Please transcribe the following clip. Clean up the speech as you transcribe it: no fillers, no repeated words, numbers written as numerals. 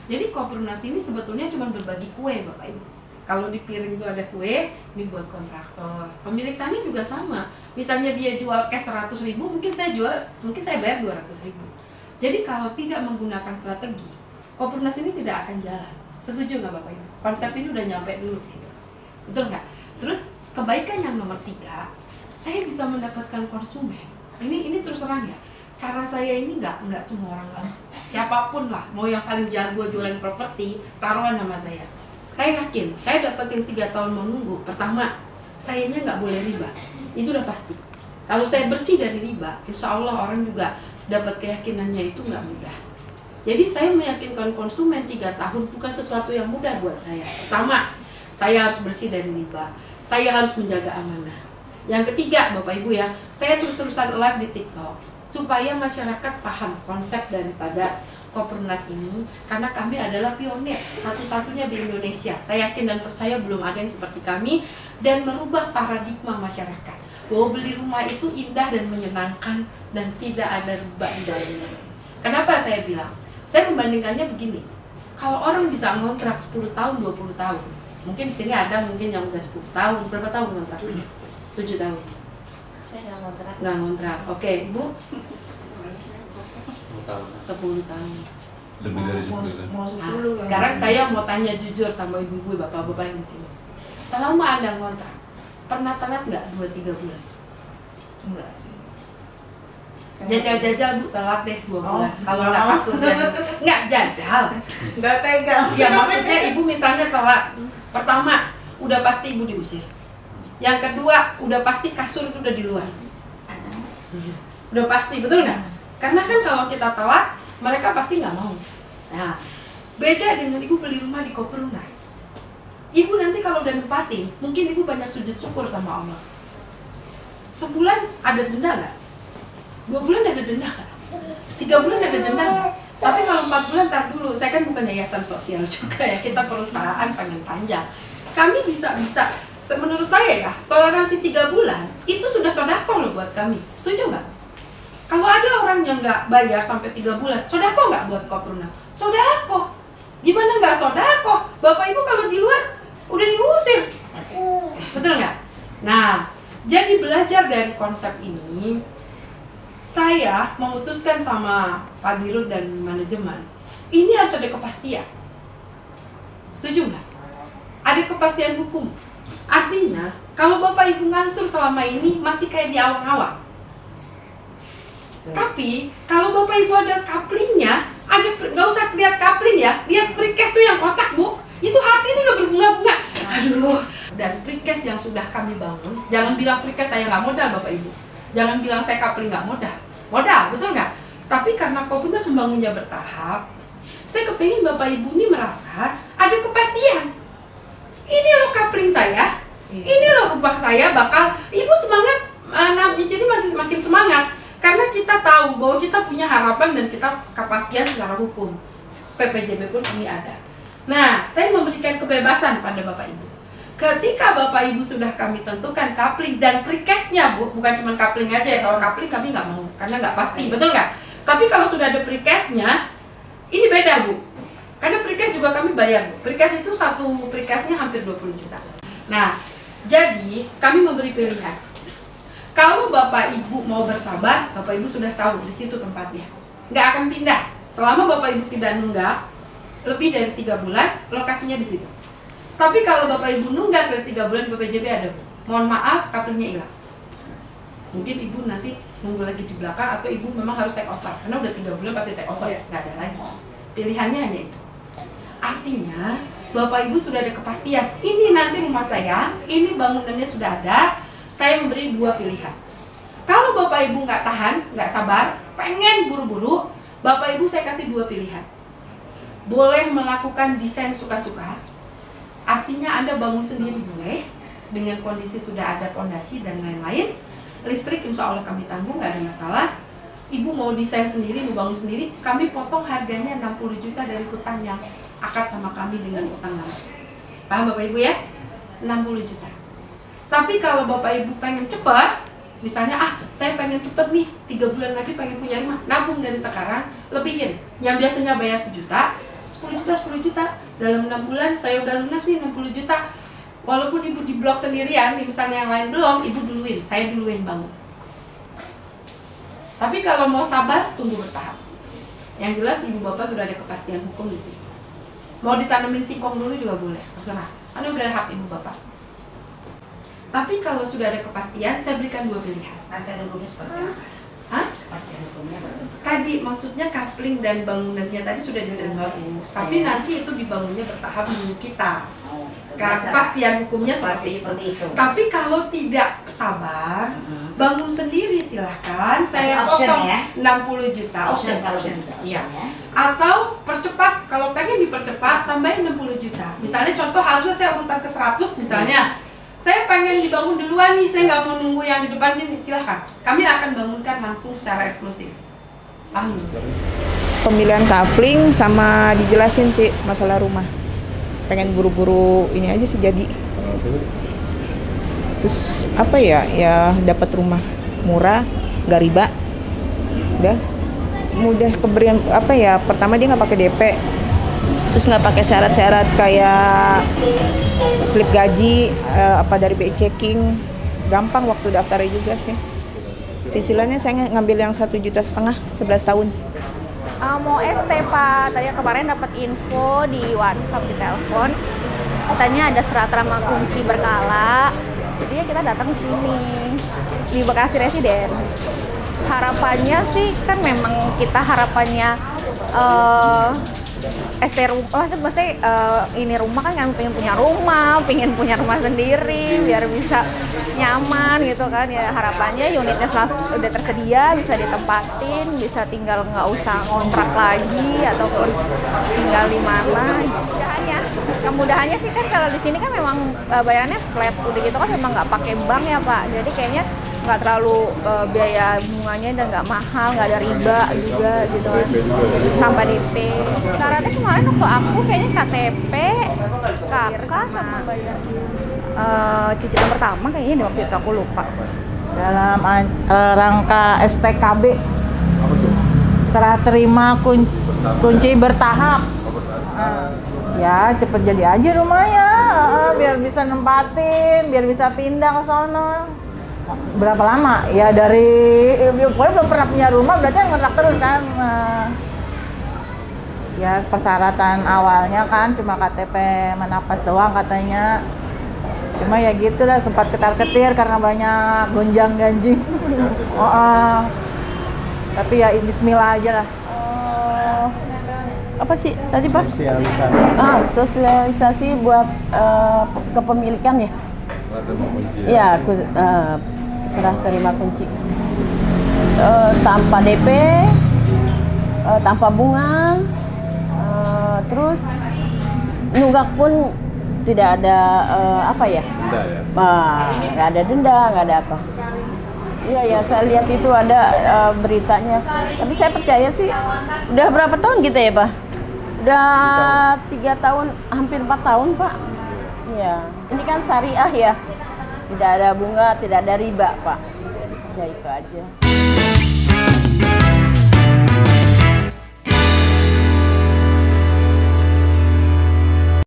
Jadi Koprunas ini sebetulnya cuma berbagi kue Bapak Ibu. Kalau di piring itu ada kue, ini buat kontraktor. Pemilik tanah juga sama. Misalnya dia jual cash 100.000, mungkin saya bayar 200.000. Jadi kalau tidak menggunakan strategi, Koprunas ini tidak akan jalan. Setuju nggak Bapak Ibu? Konsep ini udah nyampe dulu gitu. Betul nggak? Terus kebaikan yang nomor 3, saya bisa mendapatkan konsumen. Ini terus terang ya. Cara saya ini nggak semua orang lah. Siapapun lah, mau yang paling jago jualan properti, taruhan nama saya. Saya yakin, saya dapetin 3 tahun menunggu. Pertama, sayanya nggak boleh riba. Itu udah pasti. Kalau saya bersih dari riba, insya Allah orang juga dapat keyakinannya itu nggak mudah. Jadi saya meyakinkan konsumen 3 tahun bukan sesuatu yang mudah buat saya. Pertama, saya harus bersih dari riba. Saya harus menjaga amanah. Yang ketiga, Bapak Ibu ya, saya terus-terusan live di TikTok supaya masyarakat paham konsep daripada Koprunas ini, karena kami adalah pionir satu-satunya di Indonesia. Saya yakin dan percaya belum ada yang seperti kami, dan merubah paradigma masyarakat bahwa beli rumah itu indah dan menyenangkan dan tidak ada riba di dalamnya. Kenapa saya bilang? Saya membandingkannya begini. Kalau orang bisa ngontrak 10 tahun, 20 tahun, mungkin di sini ada mungkin yang udah 10 tahun, berapa tahun ngontrak? 7 tahun. Saya nggak ngontrak. Nggak ngontrak. Oke, Ibu? 10 10 tahun. tahun. Lebih dari 10 Mau Nah, 10 sekarang saya mau tanya jujur sama ibu-ibu, bapak-bapak yang di sini. Selama Anda ngontrak, pernah telat nggak 2-3 bulan? enggak sih. Jajal-jajal Bu, telat deh 2 bulan. Kalau enggak nggak mau. kasur dan nggak jajal. Enggak tega. Ya maksudnya ibu misalnya telat. Pertama, udah pasti ibu diusir. Yang kedua, udah pasti kasur itu udah di luar. Udah pasti, betul nggak? Karena kan kalau kita telat, mereka pasti nggak mau. Nah, beda dengan ibu beli rumah di Koprunas. Ibu nanti kalau udah nempatin, mungkin ibu banyak sujud syukur sama Allah. Sebulan ada denda nggak? 2 bulan ada denda nggak? 3 bulan ada denda nggak? Tapi kalau 4 bulan, tar dulu. Saya kan bukan yayasan sosial juga ya, kita perusahaan panjang-panjang. Kami bisa, menurut saya ya, toleransi 3 bulan, itu sudah sodako loh buat kami. Setuju nggak? Kalau ada orang yang nggak bayar sampai 3 bulan, sodako nggak buat Koprunas? Sodako. Gimana nggak sodako? Bapak Ibu kalau di luar udah diusir. Betul nggak? Nah, jadi belajar dari konsep ini, saya memutuskan sama Pak Dirut dan manajemen, ini harus ada kepastian. Setuju nggak? Ada kepastian hukum. Artinya, kalau Bapak Ibu ngansur selama ini masih kayak di awang-awang. Tapi kalau Bapak Ibu ada kaplingnya, nggak usah lihat kapling ya, lihat precast tuh yang kotak Bu, itu hati itu udah berbunga-bunga. Aduh. Dan precast yang sudah kami bangun, jangan bilang precast saya nggak modal Bapak Ibu, jangan bilang saya kapling nggak modal, betul nggak? Tapi karena Koprunas membangunnya bertahap, saya kepingin Bapak Ibu ini merasa ada kepastian. Ini loh kapling saya, ini loh rumah saya bakal, Ibu semangat, jadi masih semakin semangat. Karena kita tahu bahwa kita punya harapan dan kita kepastian secara hukum. PPJB pun kami ada. Nah, saya memberikan kebebasan pada Bapak Ibu. Ketika Bapak Ibu sudah kami tentukan kapling dan precastnya Bu, bukan cuma kapling aja ya. Kalau kapling kami nggak mau, karena nggak pasti, betul nggak? Tapi kalau sudah ada precastnya, ini beda Bu. Karena precast juga kami bayar Bu. Precast itu satu precastnya hampir 20 juta. Nah, jadi kami memberi pilihan. Kalau Bapak Ibu mau bersabar, Bapak Ibu sudah tahu di situ tempatnya. Nggak akan pindah. Selama Bapak Ibu tidak nunggak lebih dari 3 bulan, lokasinya di situ. Tapi kalau Bapak Ibu nunggak dari 3 bulan, BPJB ada Bu. Mohon maaf, kaplingnya hilang. Mungkin Ibu nanti nunggu lagi di belakang, atau Ibu memang harus take over. Karena udah 3 bulan pasti take over, nggak ada lagi. Pilihannya hanya itu. Artinya, Bapak Ibu sudah ada kepastian. Ini nanti rumah saya, ini bangunannya sudah ada. Saya memberi 2 pilihan. Kalau Bapak Ibu nggak tahan, nggak sabar, pengen buru-buru, Bapak Ibu saya kasih 2 pilihan. Boleh melakukan desain suka-suka, artinya Anda bangun sendiri boleh, dengan kondisi sudah ada fondasi dan lain-lain. Listrik insya Allah kami tanggung, nggak ada masalah. Ibu mau desain sendiri, mau bangun sendiri, kami potong harganya 60 juta dari hutang yang akad sama kami dengan hutang lama. Paham Bapak Ibu ya? 60 juta. Tapi kalau Bapak Ibu pengen cepat, misalnya saya pengen cepet nih, 3 bulan lagi pengen punya rumah, nabung dari sekarang, lebihin. Yang biasanya bayar 1 juta, 10 juta, 10 juta. Dalam 6 bulan saya udah lunas nih 60 juta. Walaupun ibu di blok sendirian, nih misalnya yang lain belum, ibu duluin, saya duluin bangun. Tapi kalau mau sabar, tunggu bertahap. Yang jelas ibu bapak sudah ada kepastian hukum di sini. Mau ditanemin singkong dulu juga boleh, terserah. Karena udah ada hak ibu bapak. Tapi kalau sudah ada kepastian, saya berikan 2 pilihan. Kepastian hukumnya seperti apa? Hah? Kepastian hukumnya berbentuk Tadi maksudnya coupling dan bangunannya tadi sudah diterima Bu. Tapi nanti itu dibangunnya bertahap menurut kita. Kepastian hukumnya seperti itu. Tapi kalau tidak sabar, bangun sendiri silahkan. Saya option potong ya? 60 juta. option kalau gitu Iya. optionnya. Atau percepat, kalau pengen dipercepat tambahin 60 juta. Misalnya contoh harusnya saya urutan ke 100 misalnya. Saya pengen dibangun duluan nih, saya nggak mau nunggu yang di depan sini, silahkan. Kami akan bangunkan langsung secara eksklusif. Paham? Pemilihan coupling sama dijelasin sih masalah rumah. Pengen buru-buru ini aja sih jadi. Terus apa ya? Ya dapat rumah murah, nggak riba. Udah mudah keberian apa ya? Pertama dia nggak pakai DP. Terus nggak pakai syarat-syarat kayak slip gaji apa dari BI checking, gampang waktu daftarnya juga sih. Cicilannya saya ngambil yang 1,5 juta 11 tahun. Mau ST Pak, tadi kemarin dapat info di WhatsApp, di telepon, katanya ada serat terima kunci berkala. Jadi ya kita datang ke sini di Bekasi Residen. Harapannya sih kan memang kita harapannya ST rumah, maksudnya ini rumah kan pengen punya rumah sendiri biar bisa nyaman gitu kan ya. Harapannya unitnya udah tersedia, bisa ditempatin, bisa tinggal nggak usah ngontrak lagi ataupun tinggal di mana. Kemudahannya sih kan kalau di sini kan memang bayarannya flat udah gitu kan, memang nggak pakai bank ya Pak. Jadi kayaknya nggak terlalu biaya bunganya dan nggak mahal, nggak ada riba juga gitu kan, tambah DP. Syaratnya kemarin waktu aku kayaknya KTP, KK sama bayar cicilan pertama kayaknya di waktu itu aku lupa. Dalam rangka STKB, serah terima kunci bertahap. Ya cepet jadi aja rumahnya, biar bisa nempatin, biar bisa pindah ke sono. Berapa lama? Ya dari pokoknya belum pernah punya rumah, berarti ngontrak terus kan. Ya persyaratan awalnya kan cuma KTP menapas doang katanya. Cuma ya gitu lah, sempat ketar-ketir karena banyak gonjang-ganjing. Tapi ya bismillah aja lah. Apa sih tadi Pak? Sosialisasi buat kepemilikan ya? Iya, serah terima kunci. Tanpa DP, tanpa bunga, terus nunggak pun tidak ada apa ya? Denda ya? Nggak ada denda, nggak ada apa. Iya ya, saya lihat itu ada beritanya. Tapi saya percaya sih, udah berapa tahun gitu ya Pak? Udah 3 tahun, hampir 4 tahun Pak. Iya, ini kan syariah ya. Tidak ada bunga, tidak ada riba Pak. Ya itu aja.